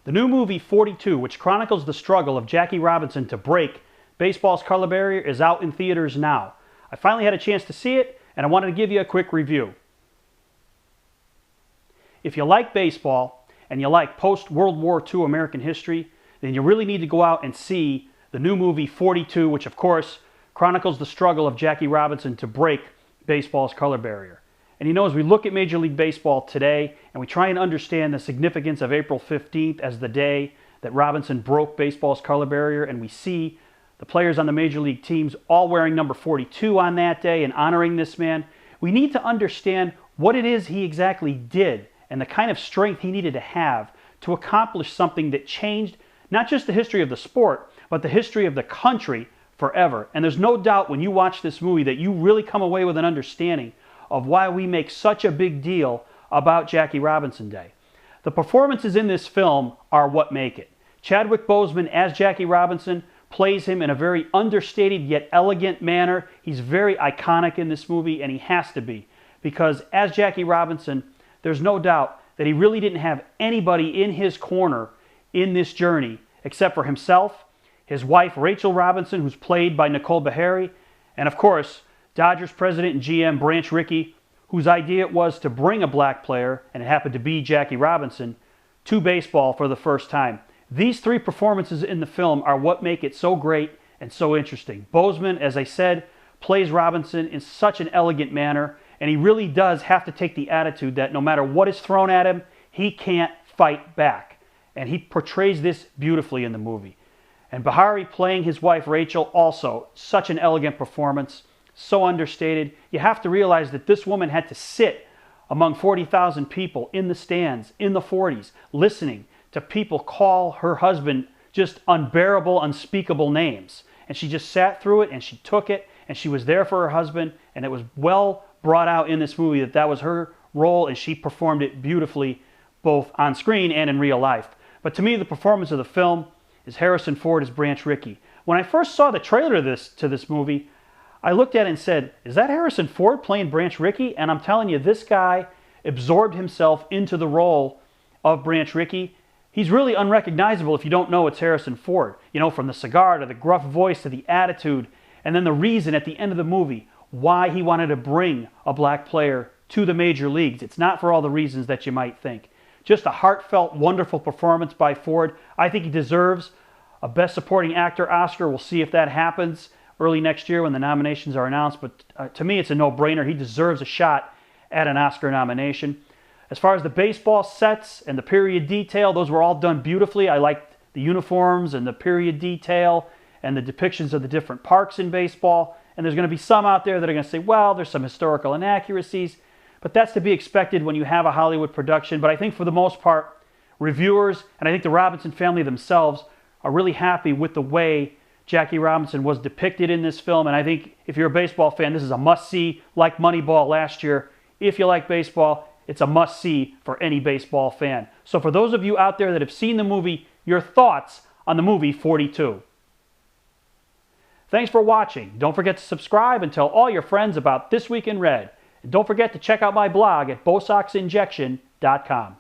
The new movie 42, which chronicles the struggle of Jackie Robinson to break baseball's color barrier, is out in theaters now. I finally had a chance to see it, and I wanted to give you a quick review. If you like baseball and you like post-World War II American history, then you really need to go out and see the new movie 42, which of course chronicles the struggle of Jackie Robinson to break baseball's color barrier. And you know, as we look at Major League Baseball today and we try and understand the significance of April 15th as the day that Robinson broke baseball's color barrier, and we see the players on the Major League teams all wearing number 42 on that day and honoring this man, we need to understand what it is he exactly did and the kind of strength he needed to have to accomplish something that changed not just the history of the sport, but the history of the country forever. And there's no doubt when you watch this movie that you really come away with an understanding of why we make such a big deal about Jackie Robinson Day. The performances in this film are what make it. Chadwick Boseman as Jackie Robinson plays him in a very understated yet elegant manner. He's very iconic in this movie, and he has to be, because as Jackie Robinson, there's no doubt that he really didn't have anybody in his corner in this journey except for himself, his wife Rachel Robinson, who's played by Nicole Beharie, and of course Dodgers president and GM Branch Rickey, whose idea it was to bring a black player, and it happened to be Jackie Robinson, to baseball for the first time. These three performances in the film are what make it so great and so interesting. Boseman, as I said, plays Robinson in such an elegant manner, and he really does have to take the attitude that no matter what is thrown at him, he can't fight back. And he portrays this beautifully in the movie. And Beharie playing his wife Rachel, also such an elegant performance, so understated. You have to realize that this woman had to sit among 40,000 people in the stands in the 40s, listening to people call her husband just unbearable, unspeakable names. And she just sat through it, and she took it, and she was there for her husband, and it was well brought out in this movie that that was her role, and she performed it beautifully both on screen and in real life. But to me, the performance of the film is Harrison Ford as Branch Rickey. When I first saw the trailer to this movie, I looked at it and said, is that Harrison Ford playing Branch Rickey? And I'm telling you, this guy absorbed himself into the role of Branch Rickey. He's really unrecognizable if you don't know it's Harrison Ford. You know, from the cigar to the gruff voice to the attitude, and then the reason at the end of the movie why he wanted to bring a black player to the major leagues. It's not for all the reasons that you might think. Just a heartfelt, wonderful performance by Ford. I think he deserves a Best Supporting Actor Oscar. We'll see if that happens early next year when the nominations are announced. But to me, it's a no-brainer. He deserves a shot at an Oscar nomination. As far as the baseball sets and the period detail, those were all done beautifully. I liked the uniforms and the period detail and the depictions of the different parks in baseball. And there's going to be some out there that are going to say, well, there's some historical inaccuracies. But that's to be expected when you have a Hollywood production. But I think for the most part, reviewers, and I think the Robinson family themselves, are really happy with the way Jackie Robinson was depicted in this film. And I think if you're a baseball fan, this is a must-see, like Moneyball last year. If you like baseball, it's a must-see for any baseball fan. So for those of you out there that have seen the movie, your thoughts on the movie 42. Thanks for watching. Don't forget to subscribe and tell all your friends about This Week in Red. And don't forget to check out my blog at bosoxinjection.com.